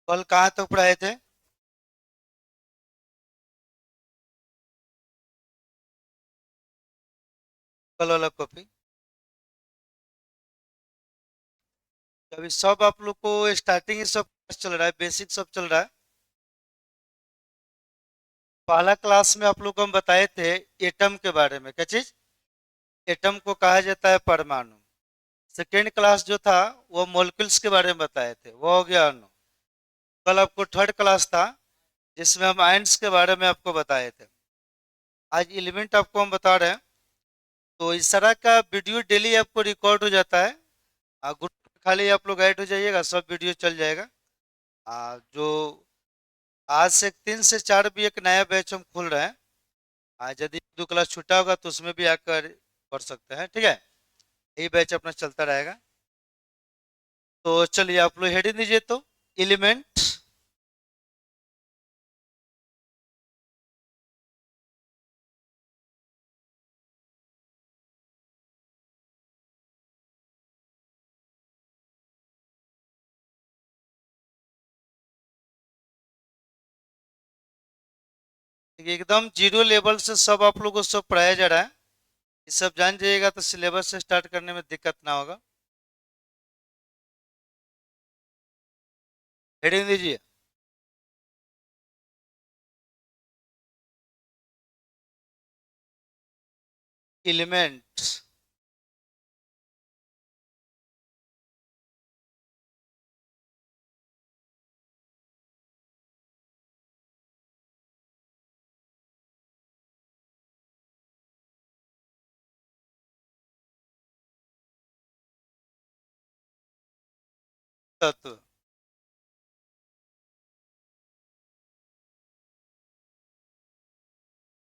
कल कहाँ तक पढ़ाए थे? कल वाला कॉपी। अभी सब आप लोग को स्टार्टिंग ही सब चल रहा है, बेसिक सब चल रहा है। पहला क्लास में आप लोग को हम बताए थे एटम के बारे में। क्या चीज? एटम को कहा जाता है परमाणु। सेकेंड क्लास जो था वो मॉलिक्यूल्स के बारे में बताए थे, वो हो गया अणु। कल आपको थर्ड क्लास था जिसमें हम आयंस के बारे में आपको बताए थे। आज एलिमेंट आपको हम बता रहे हैं। तो इस तरह का वीडियो डेली आपको रिकॉर्ड हो जाता है। ग्रुप में खाली आप लोग ऐड हो जाइएगा, सब वीडियो चल जाएगा। जो आज से 3 से 4 भी एक नया बैच हम खोल रहे हैं। आज यदि 2 क्लास छूटा होगा तो उसमें भी आकर पढ़ सकते हैं, ठीक है। यही बैच अपना चलता रहेगा। तो चलिए आप लोग हेडिंग दीजिए तो। एलिमेंट। एकदम जीरो लेवल से सब आप लोगों को सब पढ़ाया जा रहा है। ये सब जान जाइएगा तो सिलेबस से स्टार्ट करने में दिक्कत ना होगा। हेडिंग दीजिए। एलिमेंट। तत्व।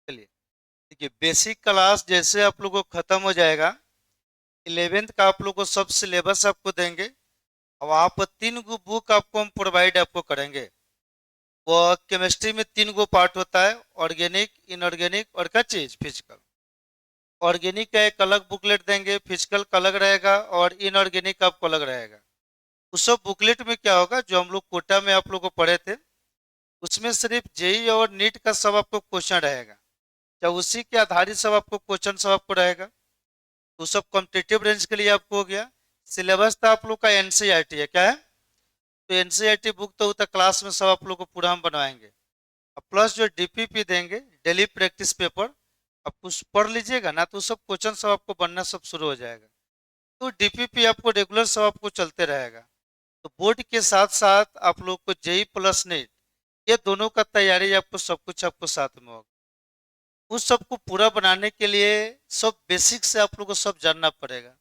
चलिए, देखिए बेसिक क्लास जैसे आप लोगों को खत्म हो जाएगा, 11th का आप लोगों को सब सिलेबस आपको देंगे। अब आप 3 गो बुक आपको हम प्रोवाइड आपको करेंगे। वो केमिस्ट्री में 3 गो पार्ट होता है, ऑर्गेनिक, इनऑर्गेनिक और क्या चीज फिजिकल। ऑर्गेनिक का एक अलग बुकलेट देंगे, फिजिकल का अलग रहेगा और इनऑर्गेनिक का आपको अलग रहेगा। उस सब बुकलेट में क्या होगा, जो हम लोग कोटा में आप लोग को पढ़े थे, उसमें सिर्फ जेई और नीट का सब आपको क्वेश्चन रहेगा। जब उसी के आधारित सब आपको क्वेश्चन सब आपको रहेगा। तो सब कॉम्पिटेटिव रेंज के लिए आपको हो गया। सिलेबस था आप लोग का एनसीईआरटी है, क्या है? तो एनसीईआरटी बुक तो उतना क्लास में सब आप लोग को पूरा हम बनवाएंगे। अब प्लस जो डीपीपी देंगे, डेली प्रैक्टिस पेपर, आप कुछ पढ़ लीजिएगा ना तो सब क्वेश्चन सब आपको बनना सब शुरू हो जाएगा। तो डीपीपी आपको रेगुलर सब आपको चलते रहेगा। तो बोर्ड के साथ साथ आप लोग को जेई प्लस नेट, ये दोनों का तैयारी आपको सब कुछ आपको साथ में होगा। उस सबको पूरा बनाने के लिए सब बेसिक से आप लोग को सब जानना पड़ेगा।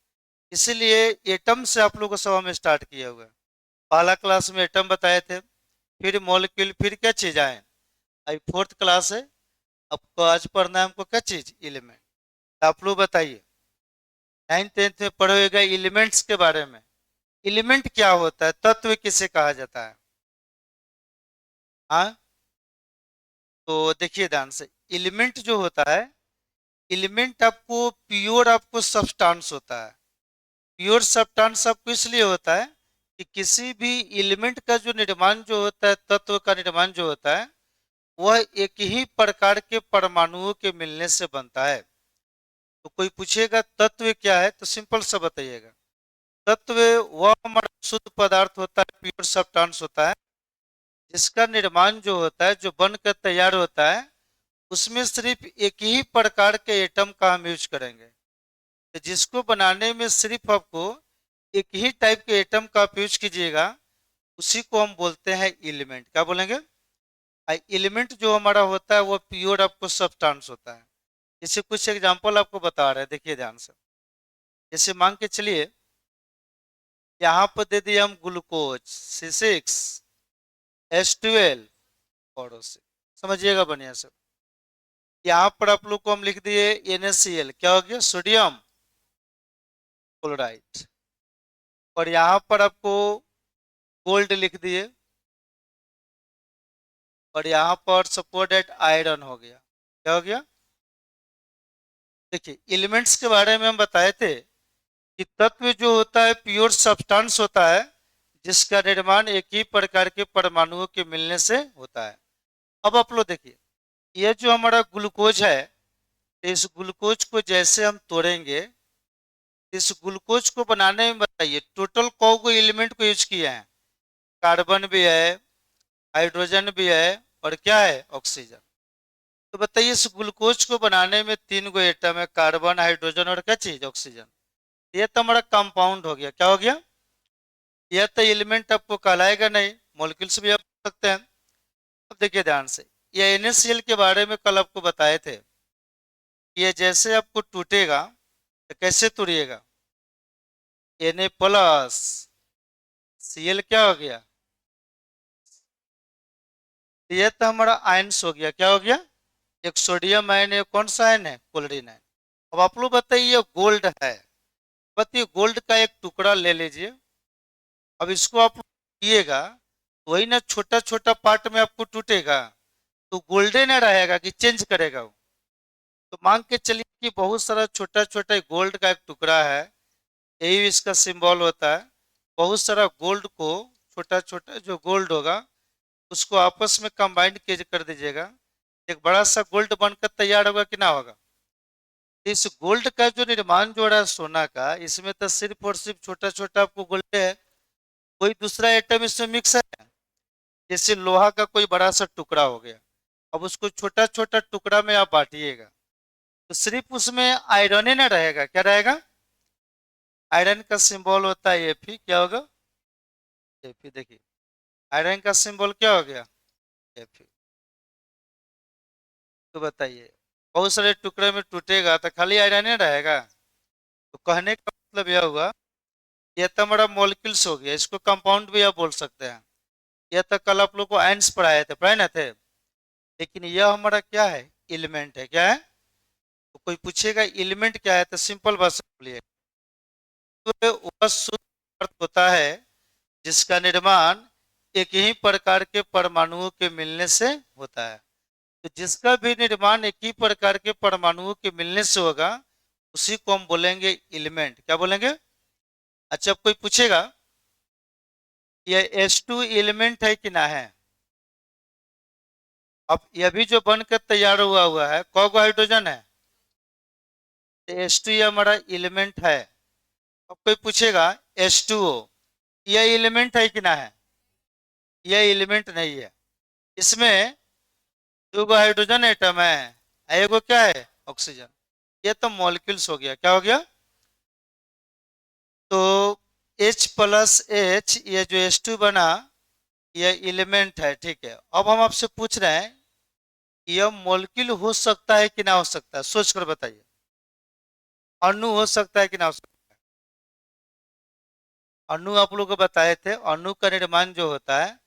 इसीलिए एटम से आप लोग को सब हम स्टार्ट किए हुए हैं। पहला क्लास में एटम बताए थे, फिर मॉलिक्यूल, फिर क्या चीज आए। अभी फोर्थ क्लास है, आपको आज पढ़ना है हमको क्या चीज, एलिमेंट। आप लोग बताइए, 9th 10th में पढ़ेगा एलिमेंट्स के बारे में। एलिमेंट क्या होता है, तत्व किसे कहा जाता है? हाँ, तो देखिए ध्यान से। एलिमेंट जो होता है, एलिमेंट आपको प्योर आपको सब्सटेंस होता है। प्योर सब्सटेंस आपको इसलिए होता है कि किसी भी एलिमेंट का जो निर्माण जो होता है, तत्व का निर्माण जो होता है, वह एक ही प्रकार के परमाणुओं के मिलने से बनता है। तो कोई पूछेगा तत्व क्या है, तो सिंपल सा बताइएगा। तत्व वह हमारा शुद्ध पदार्थ होता है, प्योर सब्सटेंस होता है, जिसका निर्माण जो होता है, जो बनकर तैयार होता है, उसमें सिर्फ एक ही प्रकार के एटम का हम यूज करेंगे। तो जिसको बनाने में सिर्फ आपको एक ही टाइप के एटम का आप यूज कीजिएगा, उसी को हम बोलते हैं एलिमेंट। क्या बोलेंगे? एलिमेंट जो हमारा होता है वो प्योर आपको सब्सटेंस होता है। जैसे कुछ एग्जांपल आपको बता रहे हैं, देखिए ध्यान से। जैसे मान के चलिए, यहाँ पर दे दिए हम ग्लूकोज C6H12 और से, समझिएगा बढ़िया से। यहाँ पर आप लोग को हम लिख दिए NaCl, क्या हो गया, सोडियम क्लोराइड। और यहाँ पर आपको गोल्ड लिख दिए, और यहाँ पर सपोर्टेड आयरन हो गया। क्या हो गया? देखिए एलिमेंट्स के बारे में हम बताए थे कि तत्व जो होता है प्योर सब्सटेंस होता है, जिसका निर्माण एक ही प्रकार के परमाणुओं के मिलने से होता है। अब आप लोग देखिए, यह जो हमारा ग्लूकोज है, इस ग्लूकोज को जैसे हम तोड़ेंगे, इस ग्लूकोज को बनाने में बताइए टोटल कौ एलिमेंट को यूज किया है। कार्बन भी है, हाइड्रोजन भी है, और क्या है, ऑक्सीजन। तो बताइए इस ग्लूकोज को बनाने में तीन गो एटम है, कार्बन, हाइड्रोजन और क्या चीज, ऑक्सीजन। ये तो हमारा कंपाउंड हो गया। क्या हो गया? यह तो एलिमेंट आपको कहलाएगा नहीं, मॉलिक्यूल्स भी आप बोल सकते हैं। अब देखिए ध्यान से, ये NaCl के बारे में कल आपको बताए थे। ये जैसे आपको टूटेगा तो कैसे तोड़िएगा, Na+, Cl क्या हो गया, ये तो हमारा आयंस हो गया। क्या हो गया? एक सोडियम आयन है, कौन सा आयन है, क्लोरीन आयन। अब आप लोग बताइए ये गोल्ड है, बताइए गोल्ड का एक टुकड़ा ले लीजिए। अब इसको आप पिएगा, वही ना छोटा छोटा पार्ट में आपको टूटेगा, तो गोल्डन रहेगा कि चेंज करेगा वो। तो मान के चलिए कि बहुत सारा छोटा छोटा गोल्ड का एक टुकड़ा है, यही इसका सिंबल होता है। बहुत सारा गोल्ड को, छोटा छोटा जो गोल्ड होगा उसको आपस में कंबाइंड कर दीजिएगा, एक बड़ा सा गोल्ड बनकर तैयार होगा कि ना होगा। इस गोल्ड का जो निर्माण जो रहा है सोना का, इसमें तो सिर्फ और सिर्फ छोटा छोटा आपको गोल्ड है, कोई दूसरा एटम इसमें मिक्स है। जैसे लोहा का कोई बड़ा सा टुकड़ा हो गया, अब उसको छोटा छोटा टुकड़ा में आप बांटिएगा, तो सिर्फ उसमें आयरन ही ना रहेगा। क्या रहेगा? आयरन का सिंबल होता है Fe। क्या होगा? Fe। देखिए आयरन का सिंबल क्या हो गया, Fe। तो बताइए बहुत सारे टुकड़े में टूटेगा तो खाली आयरन ही रहेगा। तो कहने का मतलब यह हुआ, यह तो हमारा मॉलिक्यूल्स हो गया, इसको कंपाउंड भी आप बोल सकते हैं। यह तो कल आप लोग को आयंस पढ़ाए थे, पढ़ाए ना थे। लेकिन यह हमारा क्या है, एलिमेंट है। क्या है? तो कोई पूछेगा एलिमेंट क्या है, तो सिंपल भाषा बोलिए, तो वह शुद्ध पदार्थ होता है जिसका निर्माण एक ही प्रकार के परमाणुओं के मिलने से होता है। तो जिसका भी निर्माण एक ही प्रकार के परमाणुओं के मिलने से होगा, उसी को हम बोलेंगे एलिमेंट। क्या बोलेंगे? अच्छा, अब कोई पूछेगा यह H2 एलिमेंट है कि ना है। अब यह भी जो बनकर तैयार हुआ हुआ है, कौन हाइड्रोजन है, H2 ये हमारा एलिमेंट है। अब कोई पूछेगा H2O यह एलिमेंट है कि ना है, यह एलिमेंट नहीं है। इसमें दो गो हाइड्रोजन एटम है, एगो क्या है, ऑक्सीजन। ये तो मॉलिक्यूल्स हो गया। क्या हो गया? तो H+H, ये जो H2 बना, यह एलिमेंट है। ठीक है, अब हम आपसे पूछ रहे हैं यह मॉलिक्यूल हो सकता है कि ना हो सकता है, सोच कर बताइए। अणु हो सकता है कि ना हो सकता है? अणु आप लोग को बताए थे, अणु का निर्माण जो होता है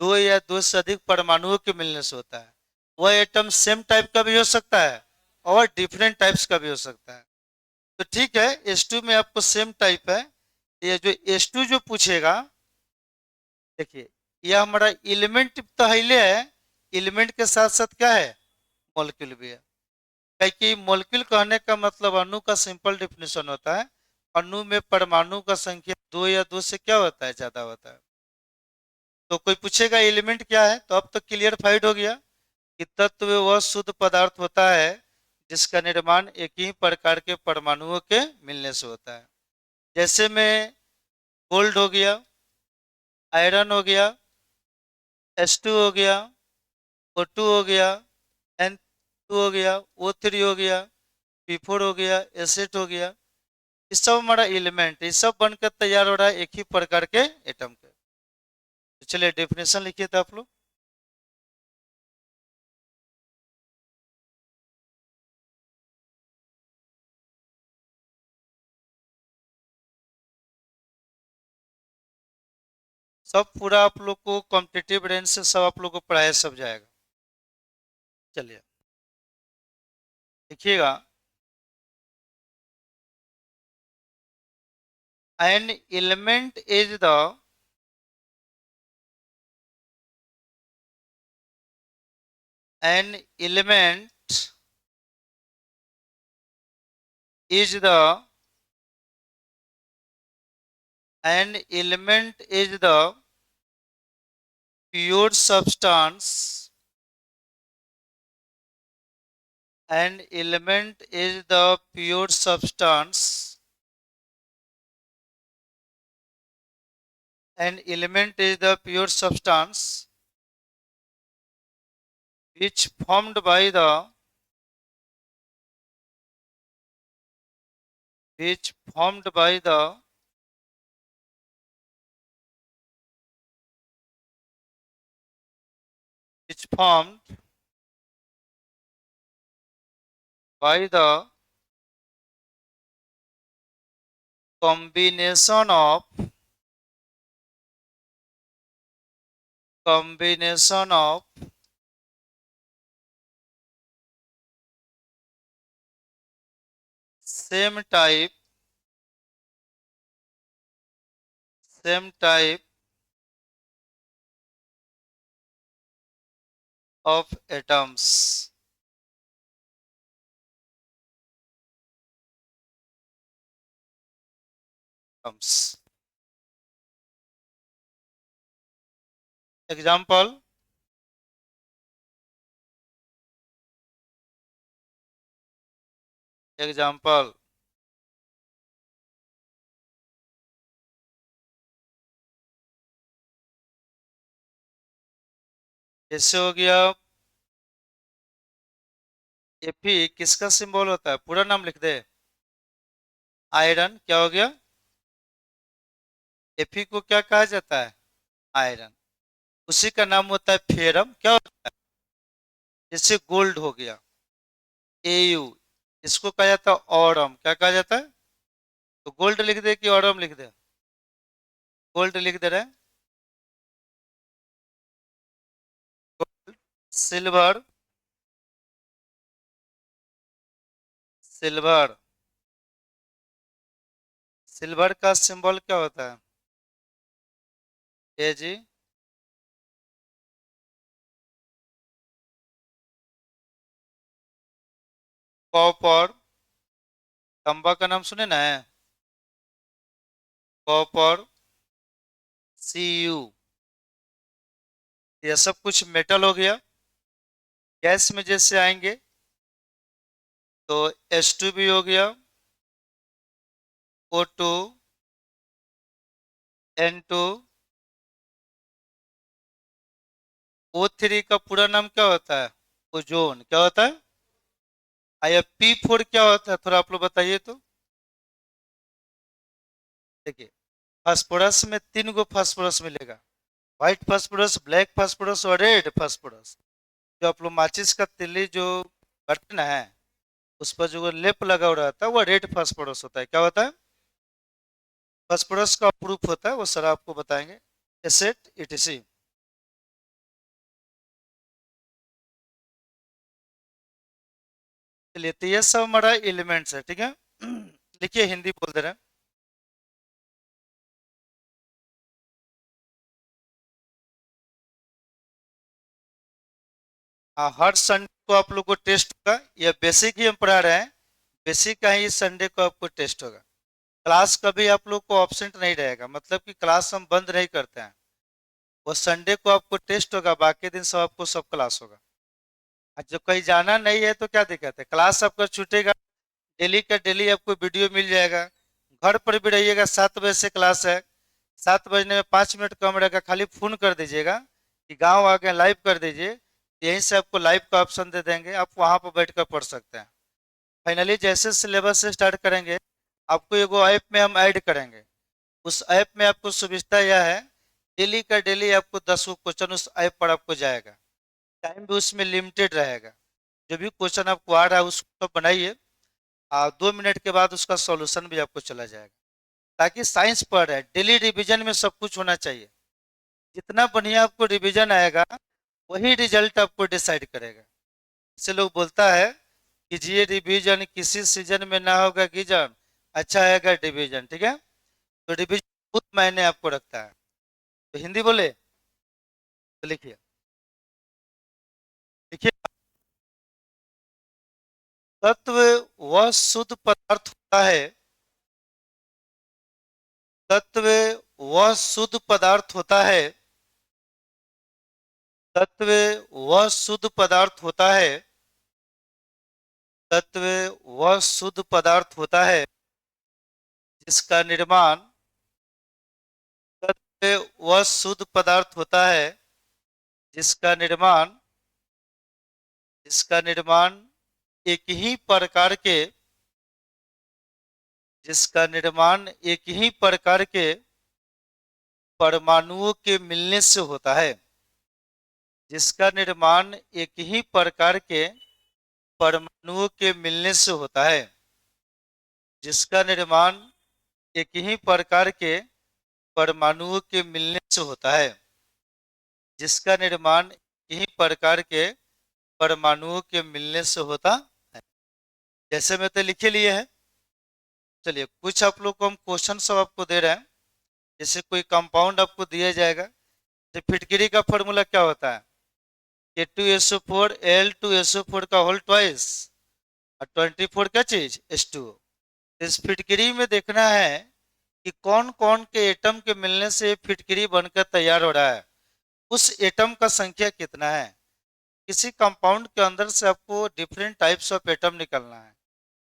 दो या दो से अधिक परमाणुओं के मिलने से होता है। वह एटम सेम टाइप का भी हो सकता है और डिफरेंट टाइप्स का भी हो सकता है। तो ठीक है, H2 में आपको सेम टाइप है। ये जो H2 जो पूछेगा, देखिए यह हमारा एलिमेंट तो हिले है, एलिमेंट के साथ साथ क्या है, मॉलिक्यूल भी है। क्योंकि मॉलिक्यूल कहने का मतलब अणु का सिंपल डिफिनेशन होता है, अणु में परमाणु का संख्या दो या दो से क्या होता है, ज्यादा होता है। तो कोई पूछेगा एलिमेंट क्या है, तो अब तो क्लियर फाइड हो गया कि तत्व वह शुद्ध पदार्थ होता है जिसका निर्माण एक ही प्रकार के परमाणुओं के मिलने से होता है। जैसे में गोल्ड हो गया, आयरन हो गया, H2 हो गया, O2 हो गया, N2 हो गया, O3 हो गया, P4 हो गया, S8 हो गया। ये सब हमारा एलिमेंट, ये सब बनकर तैयार हो रहा है एक ही प्रकार के एटम के। तो चलिए डेफिनेशन लिखिए तो आप लोग। सब पूरा आप लोग को कॉम्पिटिटिव रेंज से सब आप लोग को पढ़ाया सब जाएगा। चलिए देखिएगा, an element is the an element is the An element is the pure substance. An element is the pure substance. An element is the pure substance which formed by the which formed by the which formed by the combination of combination of same type same type of atoms. Atoms. Example, example, जैसे हो गया Fe किसका symbol होता है, पूरा नाम लिख दे। Iron क्या हो गया, Fe को क्या कहा जाता है, आयरन। उसी का नाम होता है फेरम, क्या होता है, जैसे गोल्ड हो गया Au, इसको कहा जाता है ऑरम, क्या कहा जाता है। तो गोल्ड लिख दे कि ऑरम लिख दे, गोल्ड लिख दे रहे हैं। सिल्वर, सिल्वर, सिल्वर का सिंबल क्या होता है, जी। कॉपर, तांबा का नाम सुने ना है, कॉपर, Cu, यह सब कुछ मेटल हो गया। गैस में जैसे आएंगे तो H2 भी हो गया, O2, N2, O3 का पूरा नाम क्या होता है, ओजोन, क्या होता है। आया P4 क्या होता है, थोड़ा आप लोग बताइए तो। देखिए, फास्फोरस में तीन गो फास्फोरस मिलेगा, व्हाइट फास्फोरस, ब्लैक फास्फोरस और रेड फास्फोरस। जो आप लोग माचिस का तिल्ली जो करते ना है, उस पर जो लेप लगा हुआ रहता है वो रेड फास्फोरस होता है, क्या होता है, फास्फोरस का प्रूफ होता है, वो सर आपको बताएंगे, एसेट etc। चलिए, तो ये सब हमारा एलिमेंट्स है, ठीक है। लिखिए, हिंदी बोल दे रहे हैं। हाँ, हर संडे को आप लोग को टेस्ट होगा, यह बेसिक ही हम पढ़ा रहे हैं, बेसिक का ही संडे को आपको टेस्ट होगा। क्लास कभी आप लोग को ऑब्सेंट नहीं रहेगा, मतलब कि क्लास हम बंद नहीं करते हैं, वो संडे को आपको टेस्ट होगा, बाकी दिन सब आपको सब क्लास होगा। और जब कहीं जाना नहीं है तो क्या दिक्कत है, क्लास आपका छूटेगा, डेली का डेली आपको वीडियो मिल जाएगा। घर पर भी रहिएगा, 7 बजे से क्लास है, 7 बजने में 5 मिनट कम रहेगा, खाली फोन कर दीजिएगा कि गांव आ गए, लाइव कर दीजिए, यहीं से आपको लाइव का ऑप्शन दे देंगे, आप वहां पर बैठ कर पढ़ सकते हैं। फाइनली जैसे सिलेबस से स्टार्ट करेंगे, आपको एगो ऐप में हम ऐड करेंगे। उस ऐप में आपको सुविधा यह है, डेली का डेली आपको 10 क्वेश्चन उस ऐप पर आपको जाएगा, टाइम भी उसमें लिमिटेड रहेगा। जो भी क्वेश्चन आपको आ रहा है उसको बनाइए, 2 मिनट के बाद उसका सॉल्यूशन भी आपको चला जाएगा। ताकि साइंस पढ़ रहे हैं, डेली रिवीजन में सब कुछ होना चाहिए। जितना बढ़िया आपको रिवीजन आएगा, वही रिजल्ट आपको डिसाइड करेगा। इससे लोग बोलता है कि जी रिवीजन किसी सीजन में ना होगा गिजन, अच्छा आएगा डिवीजन, ठीक है। तो डिवीजन बहुत मायने आपको रखता है। तो हिंदी बोले तो लिखिए, लिखिए, तत्व वह शुद्ध पदार्थ होता है तत्व वह शुद्ध पदार्थ होता है। तत्व वह शुद्ध पदार्थ होता है। तत्व वह शुद्ध पदार्थ होता है जिसका निर्माण। तत्व वह शुद्ध पदार्थ होता है जिसका निर्माण। जिसका निर्माण एक ही प्रकार के। जिसका निर्माण एक ही प्रकार के परमाणुओं के मिलने से होता है। जिसका निर्माण एक ही प्रकार के परमाणुओं के मिलने से होता है। जिसका निर्माण एक ही प्रकार के परमाणुओं के मिलने से होता है। जिसका निर्माण एक ही प्रकार के परमाणुओं के मिलने से होता है। जैसे मैं तो लिखे लिए हैं। चलिए कुछ आप लोग को हम क्वेश्चन सब आपको दे रहे हैं। जैसे कोई कंपाउंड आपको दिया जाएगा, तो फिटकरी का फॉर्मूला क्या होता है? K2SO4 Al2SO4 का होल ट्वाइस और 24 क्या चीज H2O। इस फिटकरी में देखना है कि कौन कौन के एटम के मिलने से फिटकरी बनकर तैयार हो रहा है, उस एटम का संख्या कितना है। किसी कंपाउंड के अंदर से आपको डिफरेंट टाइप्स ऑफ एटम निकलना है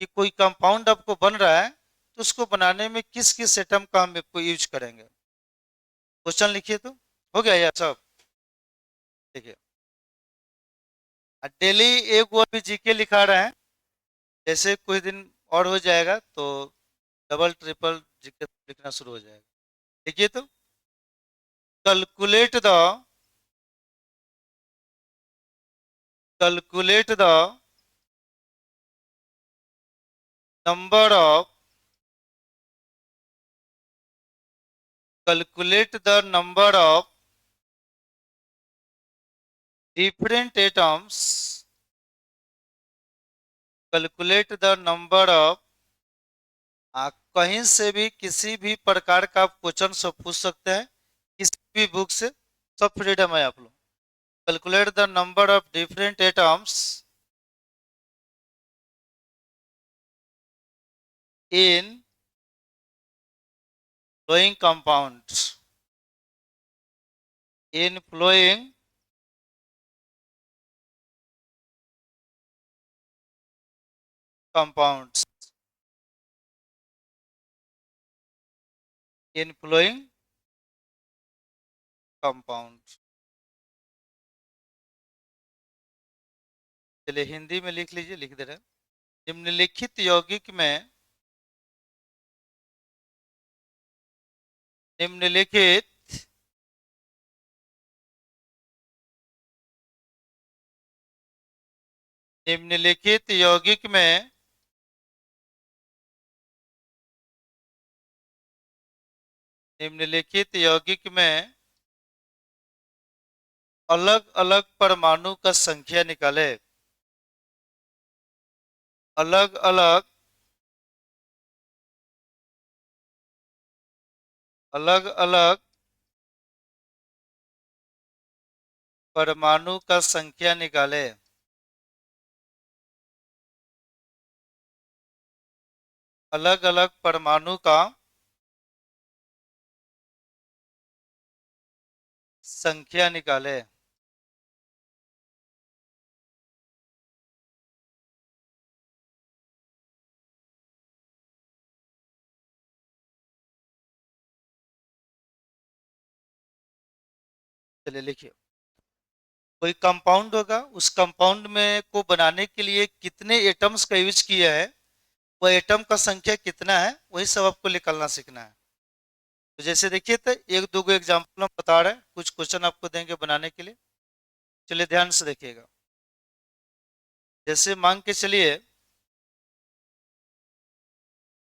कि कोई कंपाउंड आपको बन रहा है तो उसको बनाने में किस किस एटम का हम आपको यूज करेंगे। क्वेश्चन लिखिए तो हो गया यार सब। देखिए डेली एक वो भी जीके लिखा रहे हैं। जैसे कुछ दिन और हो जाएगा तो डबल ट्रिपल जीके लिखना शुरू हो जाएगा। देखिए तो calculate the calculate the number of calculate the number of different atoms. Calculate the number of. कहीं से भी किसी भी प्रकार का आप क्वेश्चन सब पूछ सकते हैं, किसी भी बुक से। सब फ्रीडम है आप लोग। Calculate the number of different atoms in following compound. In following compounds. In following compound. चलिए हिंदी में लिख लीजिए, लिख दे रहे हैं। निम्नलिखित यौगिक में निम्नलिखित निम्नलिखित यौगिक में निम्नलिखित यौगिक में अलग अलग परमाणु का संख्या निकाले। अलग अलग अलग अलग परमाणु का संख्या निकाले। अलग अलग परमाणु का संख्या निकाले। चलिए लिखिए। कोई कंपाउंड होगा, उस कंपाउंड में को बनाने के लिए कितने एटम्स का यूज किया है, वो एटम का संख्या कितना है, वही सब आपको निकालना सीखना है। तो जैसे देखिए तो एक दो गो एग्जाम्पल हम बता रहे हैं, कुछ क्वेश्चन आपको देंगे बनाने के लिए। चलिए ध्यान से देखिएगा। जैसे मांग के चलिए,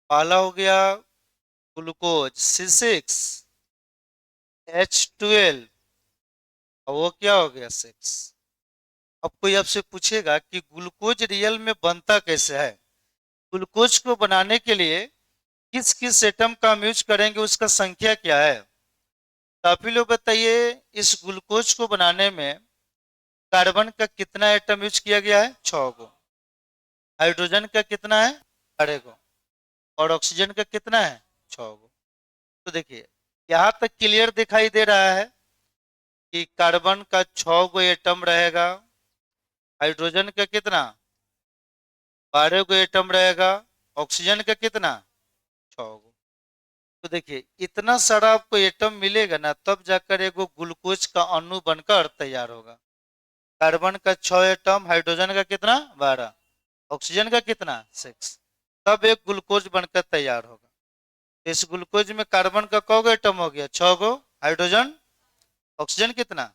पहला हो गया ग्लूकोज C6 H12 और वो क्या हो गया 6। अब कोई आपसे पूछेगा कि ग्लूकोज रियल में बनता कैसे है, ग्लूकोज को बनाने के लिए किस किस एटम का हम यूज करेंगे, उसका संख्या क्या है। तो आप ही लोग बताइए, इस ग्लूकोज को बनाने में कार्बन का कितना एटम यूज किया गया है? 6 गो। हाइड्रोजन का कितना है? 12 गो। और ऑक्सीजन का कितना है? 6 गो। तो देखिए यहाँ तक क्लियर दिखाई दे रहा है कि कार्बन का 6 गो एटम रहेगा, हाइड्रोजन का कितना, 12 गो एटम रहेगा, ऑक्सीजन का कितना, 6 गो। तो देखिए इतना सारा आपको एटम मिलेगा ना, तब जाकर एगो ग्लूकोज का अणु बनकर तैयार होगा। कार्बन का 6 एटम, हाइड्रोजन का कितना, 12, ऑक्सीजन का कितना, 6, तब एक ग्लूकोज बनकर तैयार होगा। तो इस ग्लूकोज में कार्बन का कौ गो एटम हो गया, 6 गो, हाइड्रोजन, ऑक्सीजन कितना।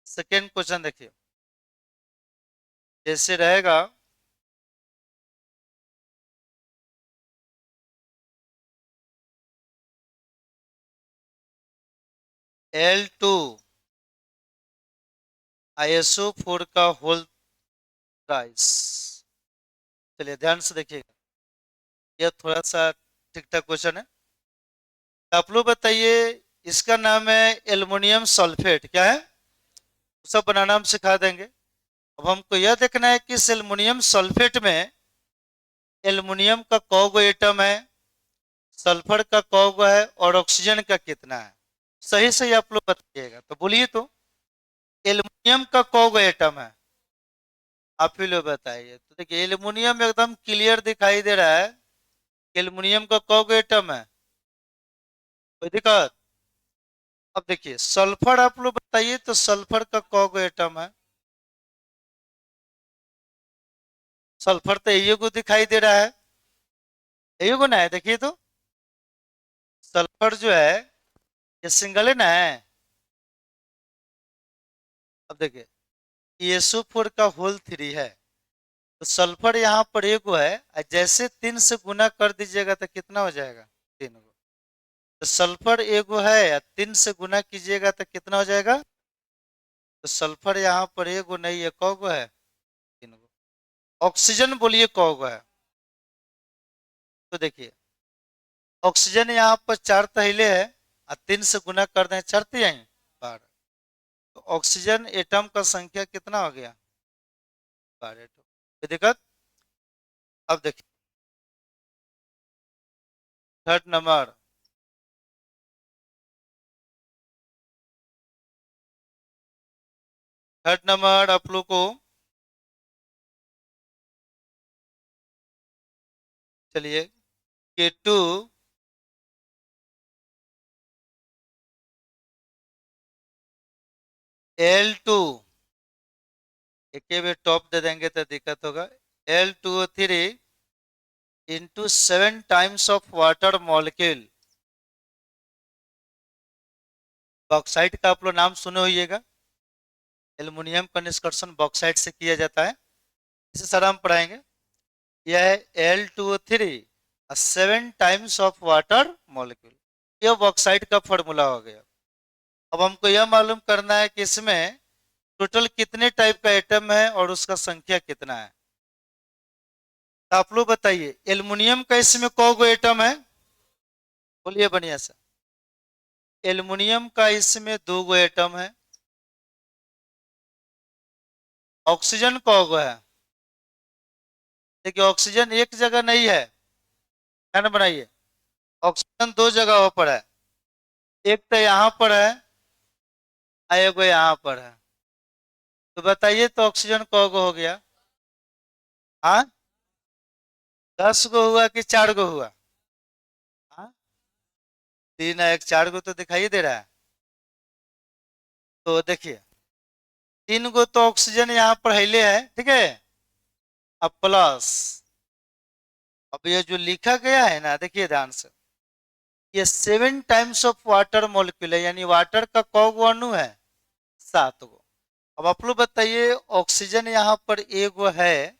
सेकेंड क्वेश्चन देखिए, जैसे रहेगा L2 ISO4 का होल प्राइस। चलिए ध्यान से देखिएगा, यह थोड़ा सा ठीक ठाक क्वेश्चन है। आप लोग बताइए, इसका नाम है एल्युमिनियम सल्फेट, क्या है, सब बनाना हम सिखा देंगे। अब हमको यह देखना है कि इस एल्युमिनियम सल्फेट में एल्युमिनियम का कौ गो एटम है, सल्फर का कौ गो है, और ऑक्सीजन का कितना है। सही सही आप लोग बताइएगा, तो बोलिए तो एल्युमिनियम का कौ गो एटम है, आप ही लोग बताइए। तो देखिए एल्युमिनियम एकदम क्लियर दिखाई दे रहा है, एल्युमिनियम का कौ गो एटम है, कोई दिक्कत। अब देखिए सल्फर आप लोग बताइए, तो सल्फर का कौ गो एटम है, सल्फर तो यही को दिखाई दे रहा है, यही को ना है, देखिए तो सल्फर जो है ये सिंगल है ना है। अब देखिए SO4 का होल 3 है, तो सल्फर यहाँ पर एक है, और जैसे 3 से गुना कर दीजिएगा तो कितना हो जाएगा, 3 गो। तो सल्फर एगो है, या 3 से गुना कीजिएगा तो कितना हो जाएगा। तो सल्फर यहाँ पर एगो नहीं है, कौ गो है, 3 गो। ऑक्सीजन बोलिए कौ गो है। तो देखिए ऑक्सीजन यहाँ पर 4 तहिले है, और 3 से गुना कर दें 4 तिहाई 12, तो ऑक्सीजन एटम का संख्या कितना हो गया, 12 एटम। कोई दिक्कत। अब देखिए थर्ड नंबर, थर्ड नंबर आप लोग को, चलिए K2 L2, एक ही बार टॉप दे देंगे तो दिक्कत होगा, L2O3 into 7 times of water molecule. Bauxite का आप लोग नाम सुने होइएगा, एल्युमिनियम का निष्कर्षण बॉक्साइट से किया जाता है, इसे सर हम पढ़ाएंगे। यह है L2O3 और 7 टाइम्स ऑफ वाटर मॉलिक्यूल, यह बॉक्साइट का फॉर्मूला हो गया। अब हमको यह मालूम करना है कि इसमें टोटल कितने टाइप का एटम है और उसका संख्या कितना है। तो आप लोग बताइए एल्युमिनियम का इसमें कौ गो एटम है, बोलिए बढ़िया सा। एल्युमिनियम का इसमें 2 गो एटम है। ऑक्सीजन कौ गो है, देखिए ऑक्सीजन एक जगह नहीं है, ध्यान बनाइए, ऑक्सीजन 2 जगहों पर है, एक तो यहाँ पर है और एक यहाँ पर है। तो बताइए तो ऑक्सीजन कौ गो हो गया, हाँ, 10 गो हुआ कि 4 गो हुआ, हाँ, 3 1 4 गो तो दिखाई दे रहा है। तो देखिए 3 गो तो ऑक्सीजन यहाँ पर हिले है, ठीक है। अब प्लस, अब ये जो लिखा गया है ना, देखिए ध्यान से, ये 7 टाइम्स ऑफ वाटर मॉलिक्यूल है, यानी वाटर का कौ गो अणु है, 7 गो। अब आप लोग बताइए ऑक्सीजन यहाँ पर एक गो है,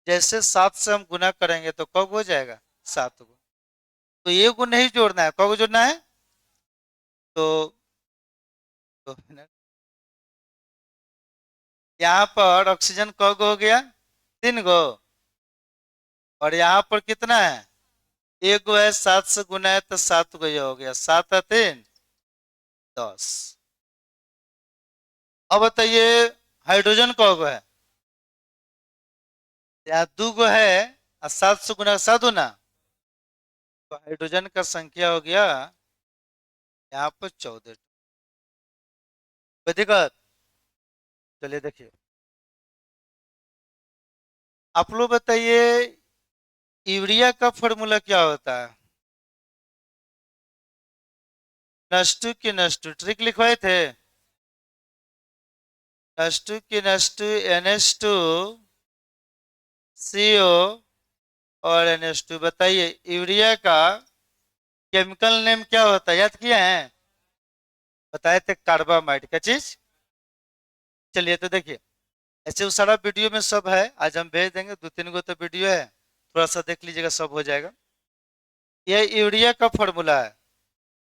जैसे 7 से हम गुना करेंगे तो कब हो जाएगा, 7 गो। तो एक गो नहीं जोड़ना है, कब जोड़ना है, तो 2 मिनट, यहाँ पर ऑक्सीजन कब हो गया, 3 गो, और यहाँ पर कितना है, एक गो है, 7 से गुना है तो 7 गो, ये हो गया 7 और 3 10। अब बताइए हाइड्रोजन कब है, यहाँ 2 गो है, और 7 से गुना 7 ना, तो हाइड्रोजन का संख्या हो गया यहाँ पर 14। कोई दिक्कत? चलिए देखिए, आप लोग बताइए, यूरिया का फॉर्मूला क्या होता है? नष्टु की नष्टु ट्रिक लिखवाए थे। नष्टु की नष्टु NH2 CO और NH2। बताइए यूरिया का केमिकल नेम क्या होता है, याद किए हैं? बताए थे कार्बामाइड का चीज। चलिए तो देखिए, ऐसे वो सारा वीडियो में सब है, आज हम भेज देंगे, 2-3 गो तो वीडियो है, थोड़ा सा देख लीजिएगा, सब हो जाएगा। यह यूरिया का फॉर्मूला है।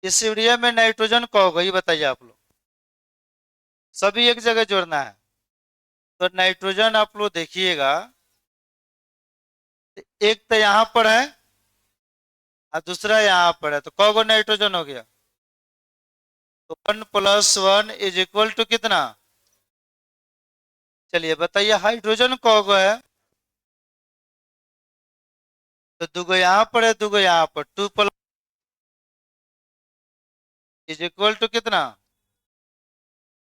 इस यूरिया में नाइट्रोजन कौन होगा ये बताइए आप लोग। सभी एक जगह जोड़ना है। तो नाइट्रोजन आप लोग देखिएगा, एक तो यहाँ पर है और दूसरा यहाँ पर है, तो कौ गो नाइट्रोजन हो गया? तो 1+1 = कितना? चलिए बताइए हाइड्रोजन कौ गो है? तो 2 गो यहाँ पर है, 2 गो यहाँ पर, 2+, कितना?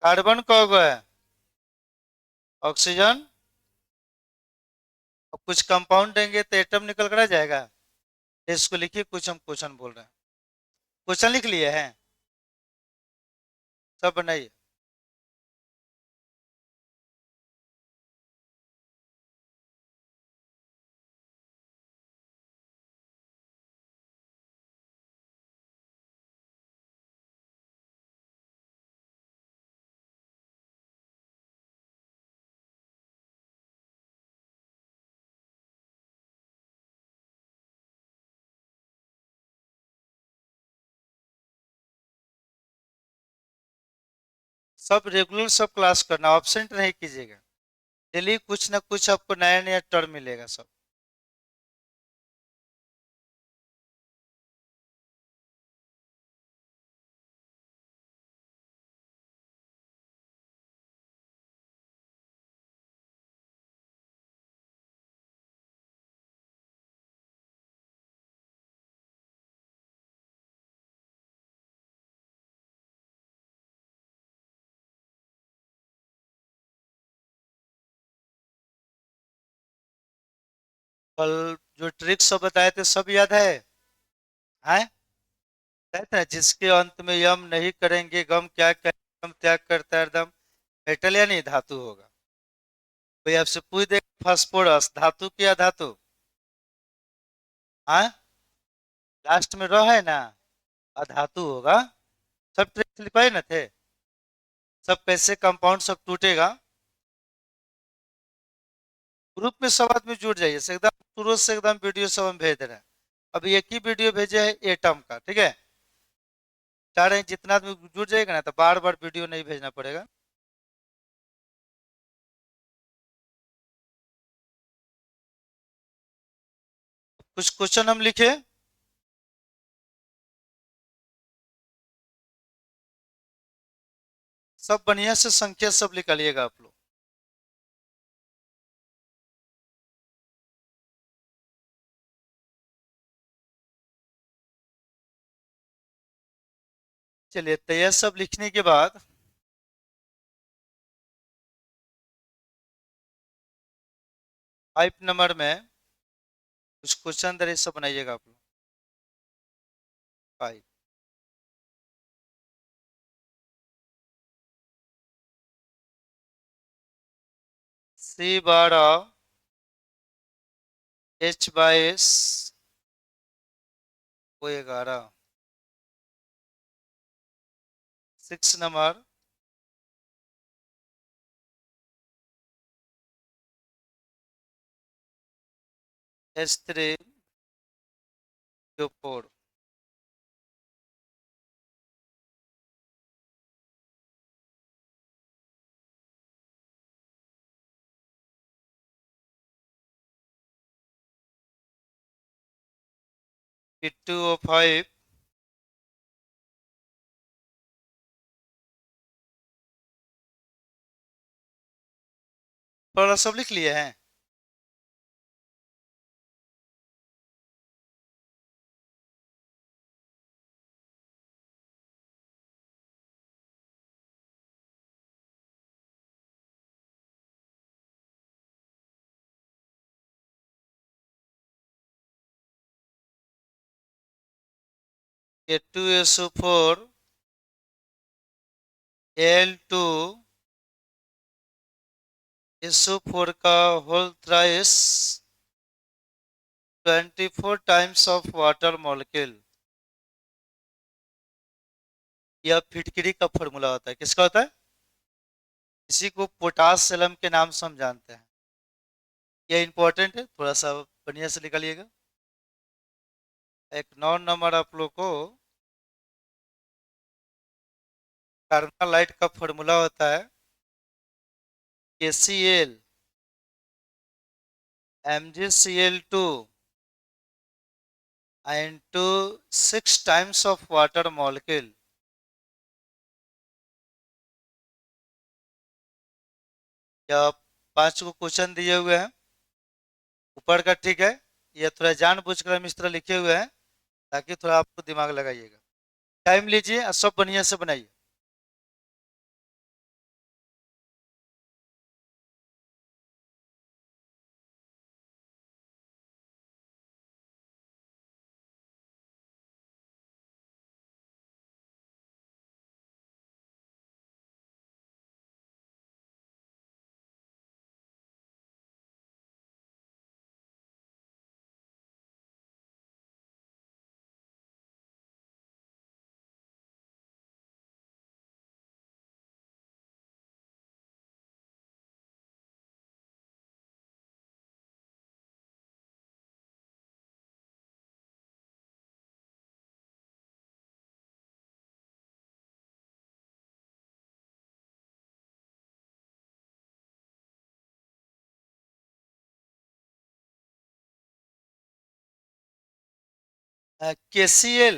कार्बन कौ गो है? ऑक्सीजन। अब कुछ कंपाउंड देंगे तो एटम निकल कर आ जाएगा। इसको लिखिए, कुछ हम क्वेश्चन बोल रहे हैं। क्वेश्चन लिख लिए हैं? सब बनाइए। सब रेगुलर सब क्लास करना, ऑब्सेंट नहीं कीजिएगा। डेली कुछ ना कुछ आपको नया नया टर्म मिलेगा सब। कल जो ट्रिक्स सब बताए थे सब याद है? हैं? कहते हैं जिसके अंत में यम नहीं करेंगे गम, क्या करें, गम त्याग करता है दम। मेटल या नहीं धातु होगा। कोई आपसे पूछ दे फास्फोरस धातु क्या धातु? हाँ, लास्ट में रह है ना, अधातु होगा। सब ट्रिक्स लिखवाए ना थे, सब कैसे कंपाउंड सब टूटेगा। ग्रुप में सब आदमी जुड़ जाइए से एकदम, शुरू से एकदम वीडियो सब हम भेज दे रहे हैं। अभी एक ही वीडियो भेजे है एटम का, ठीक है? चाह रहे हैं जितना आदमी जुड़ जाएगा ना, तो बार बार वीडियो नहीं भेजना पड़ेगा। कुछ क्वेश्चन हम लिखे, सब बढ़िया से संख्या सब निकालिएगा आप लोग। चलिए तो यह सब लिखने के बाद 5 नंबर में कुछ क्वेश्चन दे सब बनाइएगा आप लोग। 5। C12H22 वो 11। 6 नंबर H3O4। P2O5। थोड़ा सब लिख लिए हैं? K2SO4 Al2 SO4 का whole thrice 24 times of water molecule. यह फिटकरी का फॉर्मूला होता है। किसका होता है? इसी को पोटास सेलम के नाम से हम जानते हैं। यह इंपॉर्टेंट है, थोड़ा सा बढ़िया से निकालिएगा। एक 9 नंबर आप लोग को कार्नालाइट का फॉर्मूला होता है KCl MgCl2 into 6 times of water molecule। यह 5 को क्वेश्चन दिए हुए हैं ऊपर का, ठीक है। ये थोड़ा जानबूझकर हम इस तरह लिखे हुए हैं ताकि थोड़ा आपको दिमाग लगाइएगा। टाइम लीजिए और सब बढ़िया से बनाइए। KCl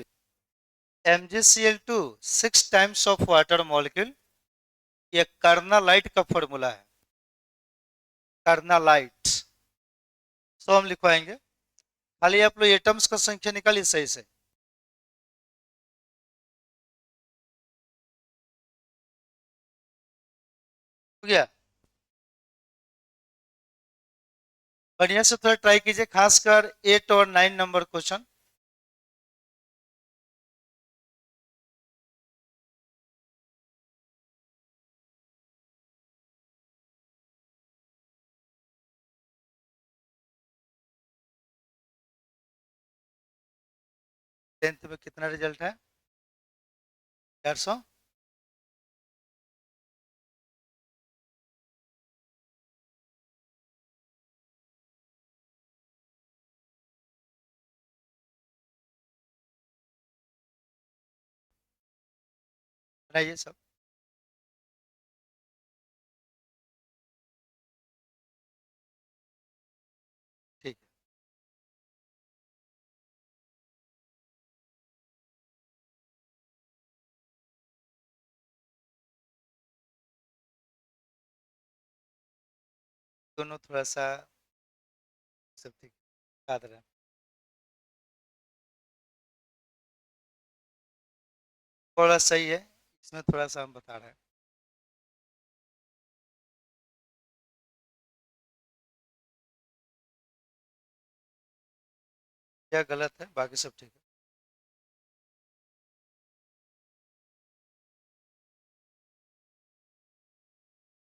MgCl2 6 times of water molecule, ये कार्नालाइट का फॉर्मूला है। कार्नालाइट सो हम लिखवाएंगे। खाली आप लोग एटम्स का संख्या निकालिए सही से। हो गया? बढ़िया से थोड़ा ट्राई कीजिए, खासकर 8 और 9 नंबर क्वेश्चन। टेंथ में कितना रिजल्ट है? 400। बनाइए सब। ठीक है। दोनों थोड़ा सा सब ठीक याद रहे। थोड़ा सही है, इसमें थोड़ा सा हम बता रहे हैं। क्या गलत है, बाकी सब ठीक है।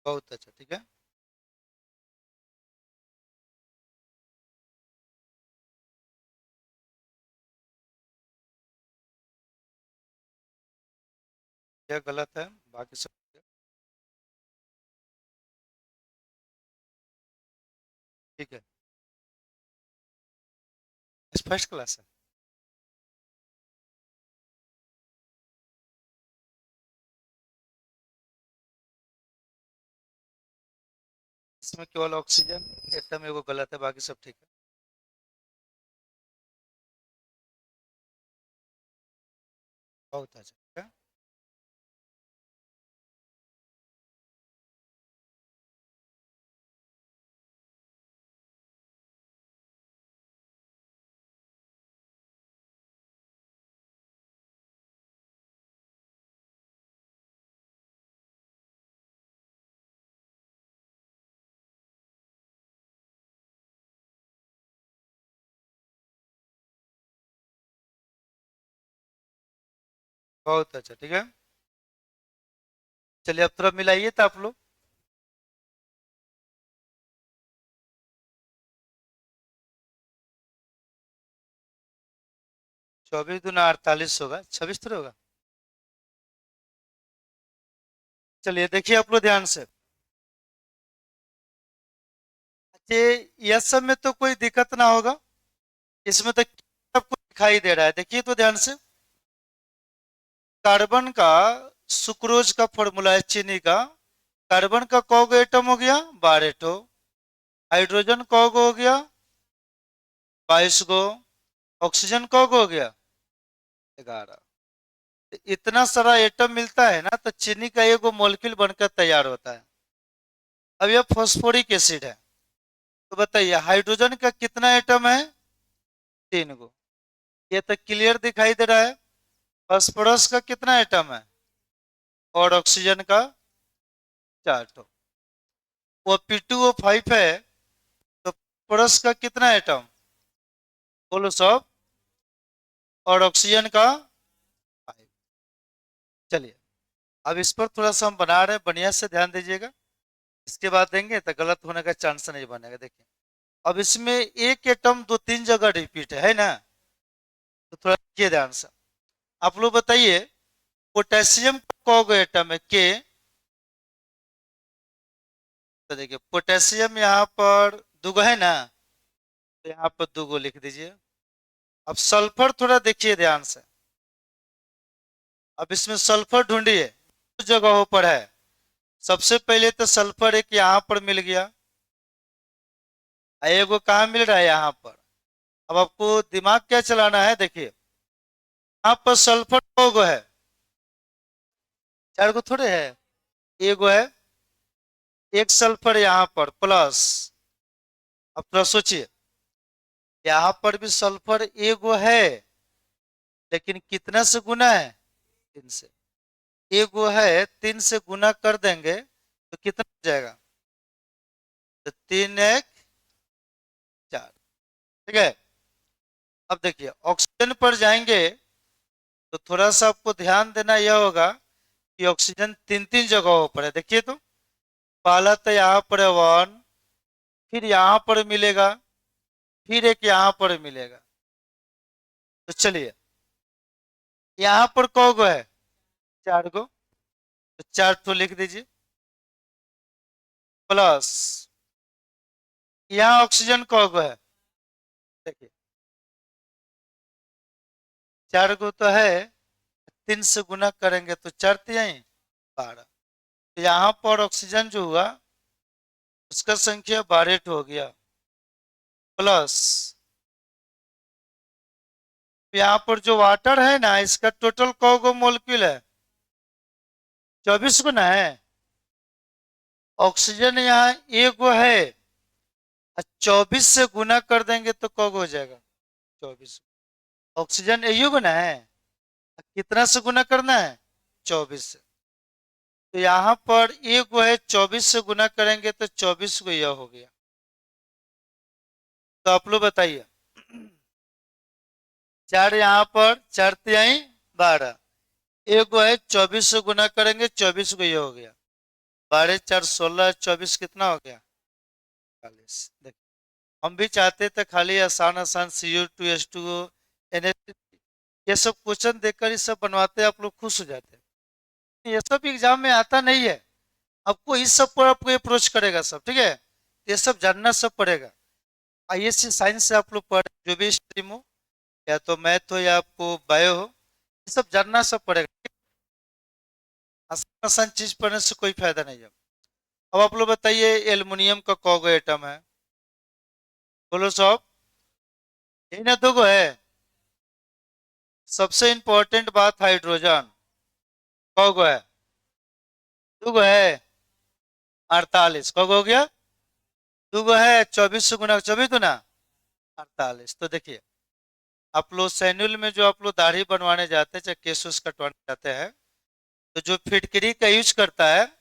बहुत अच्छा, ठीक है। क्या गलत है, बाकी सब ठीक है। ठीक है। फर्स्ट क्लास है। इसमें केवल ऑक्सीजन एटम एगो गलत है, बाकी सब ठीक है। बहुत अच्छा, ठीक है। बहुत अच्छा, ठीक है। चलिए अब थोड़ा मिलाइए तो आप लोग। 24 दूना 48 होगा, 26 थोड़ा होगा। चलिए देखिए आप लोग ध्यान से। ये यह सब में तो कोई दिक्कत ना होगा। इसमें तो आपको दिखाई दे रहा है, देखिए तो ध्यान से। कार्बन का सुक्रोज का फॉर्मूला है चीनी का। कार्बन का कौग एटम हो गया 12 हाइड्रोजन कौग हो गया 22 ऑक्सीजन कौग हो गया 11। इतना सारा एटम मिलता है ना, तो चीनी का एगो मॉलिक्यूल बनकर तैयार होता है। अब यह फॉस्फोरिक एसिड है। तो बताइए हाइड्रोजन का कितना एटम है? 3 गो। ये तो क्लियर दिखाई दे रहा है। फास्फोरस का कितना एटम है? और ऑक्सीजन का 4 वो P2O5 है। तो फास्फोरस का कितना एटम? बोलो सब। और ऑक्सीजन का 5। चलिए अब इस पर थोड़ा सा हम बना रहे हैं, बढ़िया से ध्यान दीजिएगा। इसके बाद देंगे तो गलत होने का चांस नहीं बनेगा। देखिए अब इसमें एक एटम 2-3 जगह रिपीट है ना। तो थोड़ा देखिए ध्यान से। आप लोग बताइए पोटेशियम कौन एटम है के? तो देखिए पोटेशियम यहाँ पर 2 गो है ना, तो यहाँ पर 2 गो लिख दीजिए। अब सल्फर थोड़ा देखिए ध्यान से। अब इसमें सल्फर ढूंढिए, कुछ जगहों पर है। सबसे पहले तो सल्फर एक यहाँ पर मिल गया, एगो कहाँ मिल रहा है यहाँ पर। अब आपको दिमाग क्या चलाना है, देखिए यहाँ पर सल्फर 2 गो है, 4 गो थोड़े है। एगो है, एक सल्फर यहाँ पर प्लस। अब थोड़ा सोचिए, यहाँ पर भी सल्फर एगो है, लेकिन कितना से गुना है? 3 से। एगो है, 3 से गुना कर देंगे तो कितना हो जाएगा? तो 3 1 4। ठीक है। अब देखिए ऑक्सीजन पर जाएंगे तो थोड़ा सा आपको ध्यान देना यह होगा कि ऑक्सीजन 3 3 जगहों पर है। देखिए तो पहला तो यहाँ पर है 1, फिर यहाँ पर मिलेगा, फिर एक यहाँ पर मिलेगा। तो चलिए यहाँ पर कौ गो है? 4 गो। तो 4 लिख दीजिए प्लस। यहाँ ऑक्सीजन कौ गो है? देखिए 4 गो तो है, 3 से गुना करेंगे तो 4 3 12। तो यहाँ पर ऑक्सीजन जो हुआ उसका संख्या 12 हो गया प्लस। यहाँ पर जो वाटर है ना, इसका टोटल कौ गो मोलिक्यूल है? 24 गो ना है। ऑक्सीजन यहाँ 1 गो है, 24 से गुना कर देंगे तो कौ गो हो जाएगा? 24। ऑक्सीजन यही को ना है, कितना से गुना करना है? 24 से। तो यहाँ पर 1 गो है, 24 से गुना करेंगे तो 24 गो यह हो गया। तो आप लोग बताइए 4 यहाँ पर 4 3 12। 1 गो है, 24 से गुना करेंगे 24 गो यह हो गया। 12 4 16, 24 कितना हो गया? 40। देखिए हम भी चाहते थे खाली आसान आसान CO2 H2O NH, ये सब क्वेश्चन देखकर ये सब बनवाते आप लोग खुश हो जाते। ये सब एग्जाम में आता नहीं है। आपको इस सब पर आपको अप्रोच करेगा सब, ठीक है। ये सब जानना सब पड़ेगा। ISC साइंस से आप लोग पढ़, जो भी स्ट्रीम हो, या तो मैथ हो या आपको बायो हो, ये सब जानना सब पड़ेगा। आसान आसान चीज पढ़ने से कोई फायदा नहीं है। अब आप लोग बताइए एल्युमिनियम का कौगो एटम है? बोलो सब। यही ना 2 गो है। सबसे इंपॉर्टेंट बात हाइड्रोजन कौगो है? 2 गो है। 48 कौगो हो गया? 2 गो है, 24 से गुना 24 तो ना 48। तो देखिए आप लोग सैनुअल में जो आप लोग दाढ़ी बनवाने जाते हैं, चाहे केस उस कटवाने जाते हैं, तो जो फिटकरी का यूज करता है,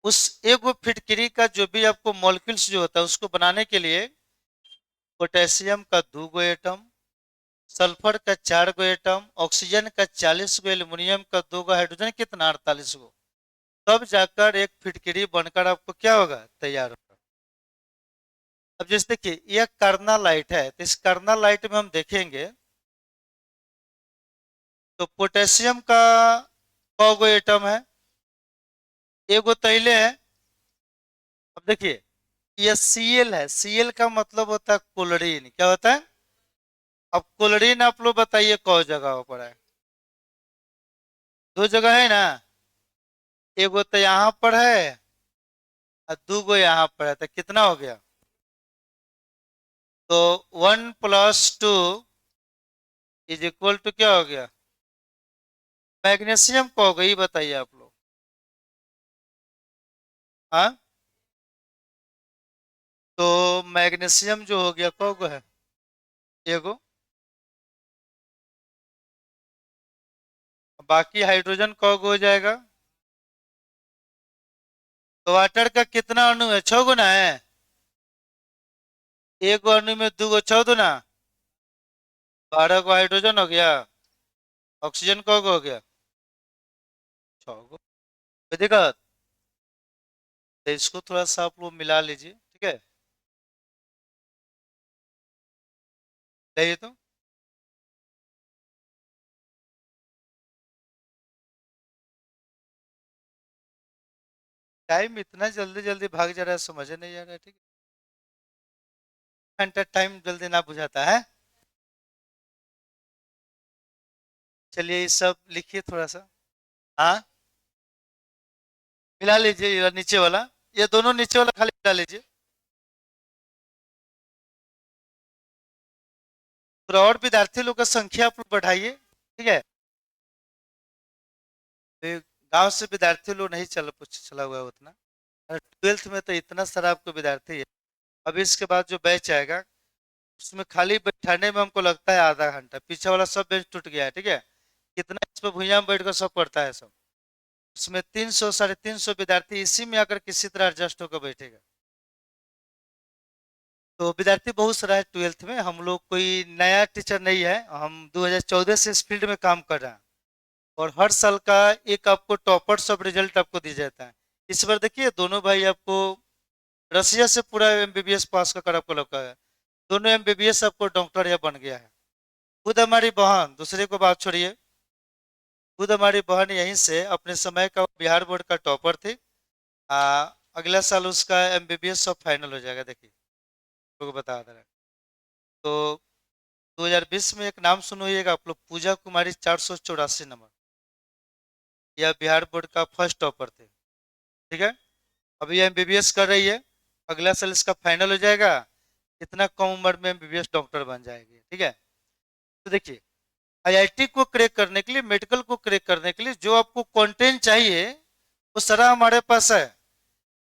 उस एक वो फिटकरी का जो भी आपको मॉलिक्यूल्स जो होता है उसको बनाने के लिए पोटेशियम का 2 गो एटम, सल्फर का 4 गो एटम, ऑक्सीजन का 40 गो, एल्युमिनियम का 2 गो, हाइड्रोजन कितना 48 गो। तब जाकर एक फिटकरी बनकर आपको क्या होगा, तैयार होगा। अब जैसे देखिए यह कर्ना लाइट है, तो इस कर्ना लाइट में हम देखेंगे तो पोटेशियम का 100 गो एटम है, एगो तैले है। अब देखिए यह Cl है, Cl का मतलब होता है क्लोरीन, क्या होता है। अब क्लोरीन आप लोग बताइए कौ जगह पर है, 2 जगह है ना, एगो तो यहाँ पर है और 2 गो यहाँ पर है, तो कितना हो गया। तो 1 + 2 इज इक्वल टू क्या हो गया। मैग्नीशियम को हो गई, बताइए आप लोग। हाँ, तो मैग्नीशियम जो हो गया कौ गो है, एगो। बाकी हाइड्रोजन कौ गो हो जाएगा। तो वाटर का कितना अणु है, 6 गुना है। एक गो अणु में 2 गो 14 दुना, 12 गो हाइड्रोजन हो गया। ऑक्सीजन कौ गो हो गया, 6 गो। कोई दिक्कत। तो इसको थोड़ा सा आप लोग मिला लीजिए, ठीक है। चाहिए तो टाइम इतना जल्दी जल्दी भाग जा रहा है, समझ नहीं आ रहा है, ठीक है। घंटा टाइम जल्दी ना बुझाता है। चलिए ये सब लिखिए थोड़ा सा। हाँ, मिला लीजिए ये नीचे वाला, ये दोनों नीचे वाला खाली मिला लीजिए। थोड़ा और विद्यार्थी लोग का संख्या आप लोग बढ़ाइए, ठीक है। ये गांव से विद्यार्थी लोग नहीं चला हुआ है उतना। 12th में तो इतना सारा आपको विद्यार्थी है। अब इसके बाद जो बैच आएगा उसमें खाली बैठाने में हमको लगता है आधा घंटा, पीछे वाला सब बेंच टूट गया है, ठीक है। कितना इस पे भुइयां में बैठ कर सब पढ़ता है सब। उसमें 300 350 विद्यार्थी इसी में आकर किसी तरह एडजस्ट होकर बैठेगा। तो विद्यार्थी बहुत सारा है 12th में, हम लोग कोई नया टीचर नहीं है, हम 2014 से इस फील्ड में काम कर रहे हैं। और हर साल का एक आपको टॉपर सब रिजल्ट आपको दिया जाता है। इस बार देखिए दोनों भाई आपको रसिया से पूरा एमबीबीएस पास कर आपको लगा है। दोनों एमबीबीएस आपको डॉक्टर या बन गया है। खुद हमारी बहन, दूसरे को बात छोड़िए, खुद हमारी बहन यहीं से अपने समय का बिहार बोर्ड का टॉपर थी। अगला साल उसका एमबीबीएस सब फाइनल हो जाएगा, देखिए लोग बता दे रहे हैं। तो 2020 में एक नाम सुनिएगा आप लोग, पूजा कुमारी 484 नंबर, यह बिहार बोर्ड का फर्स्ट टॉपर थे, ठीक है। अभी एमबीबीएस कर रही है, अगला साल इसका फाइनल हो जाएगा। इतना कम उम्र में एमबीबीएस डॉक्टर बन जाएगी, ठीक है। तो देखिए आईआईटी को क्रैक करने के लिए, मेडिकल को क्रैक करने के लिए जो आपको कंटेंट चाहिए वो सारा हमारे पास है।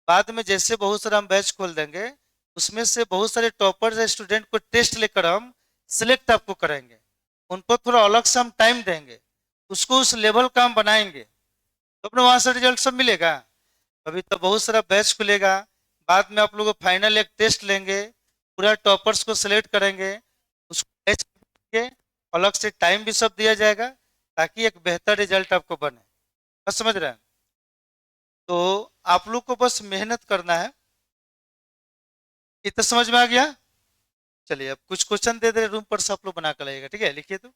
बाद में जैसे बहुत सारा हम बैच खोल देंगे, उसमें से बहुत सारे टॉपर्स स्टूडेंट को टेस्ट लेकर हम सिलेक्ट आपको करेंगे। उनको थोड़ा अलग से हम टाइम देंगे, उसको उस लेवल का हम बनाएंगे, तो अपने वहां से रिजल्ट सब मिलेगा। अभी तो बहुत सारा बैच खुलेगा, बाद में आप लोग फाइनल एक टेस्ट लेंगे, पूरा टॉपर्स को सिलेक्ट करेंगे, उसको बैच के अलग से टाइम भी सब दिया जाएगा, ताकि एक बेहतर रिजल्ट आपको बने। बस समझ रहे हैं। तो आप लोग को बस मेहनत करना है। इतना समझ में आ गया। चलिए अब कुछ क्वेश्चन दे दे रूम पर, सब लोग बना कर लाइएगा, ठीक है, लिखिए तो।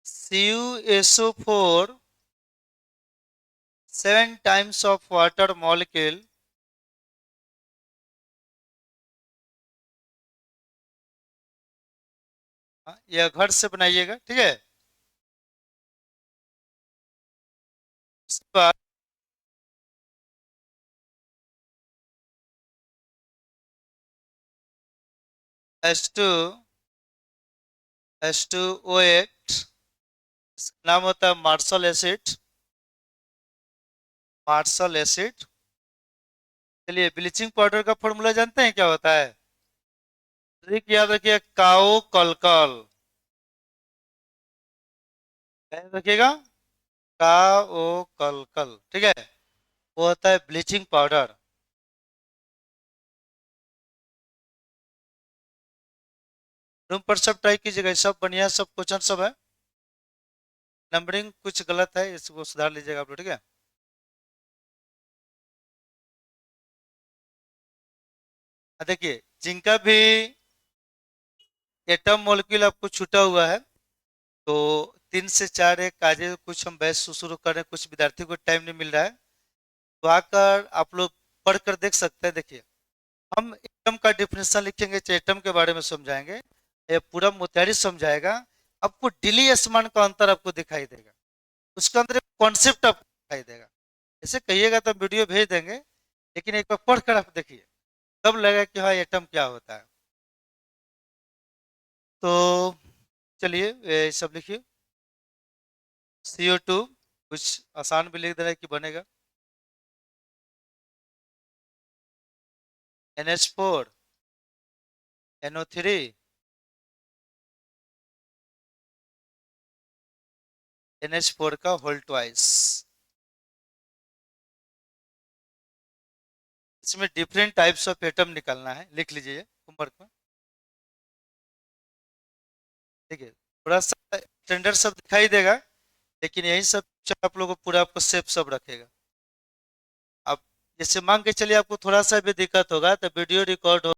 CuSO4 7 times of water molecule. यह घर से बनाइएगा, ठीक है। उसके बाद H2O8, इसका नाम होता है मार्शल एसिड। Marshall acid. चलिए ब्लीचिंग पाउडर का फॉर्मूला जानते हैं क्या होता है। ट्रिक याद रखिए, काओ कलकल, याद रखिएगा। का ओ कल कल, ठीक है, वो होता है ब्लीचिंग पाउडर। रूम पर सब ट्राई कीजिएगा, सब बढ़िया, सब क्वेश्चन सब है। नंबरिंग कुछ गलत है, इसको सुधार लीजिएगा आप लोग, ठीक है। देखिए, जिनका भी एटम मॉलिक्यूल आपको छूटा हुआ है, तो 3 से 4 एक आज कुछ हम बैच शुरू कर रहे हैं, कुछ विद्यार्थियों को टाइम नहीं मिल रहा है, तो आकर आप लोग पढ़ कर देख सकते हैं। देखिए, हम एटम का डिफिनेशन लिखेंगे, चाहे एटम के बारे में समझाएंगे, ये पूरा मुतहरी समझाएगा। आपको डिली असमान का अंतर आपको दिखाई देगा, उसके अंदर एक कॉन्सेप्ट आपको दिखाई देगा। ऐसे कहिएगा तो वीडियो भेज देंगे, लेकिन एक बार पढ़ कर आप देखिए, तब लगेगा कि हाँ एटम क्या होता है। तो चलिए ये सब लिखिए। CO2, कुछ आसान भी लिख दे रहा है कि बनेगा। NH4, NO3, NH4 का होल ट्वाइस। इसमें डिफरेंट टाइप्स ऑफ एटम निकालना है, लिख लीजिए होमवर्क में। ठीक है, थोड़ा सा स्टैंडर्ड सब दिखाई देगा, लेकिन यही सब आप लोगों को पूरा आपको सेफ सब रखेगा। अब जैसे मान के चलिए आपको थोड़ा सा भी दिक्कत होगा, तो वीडियो रिकॉर्ड हो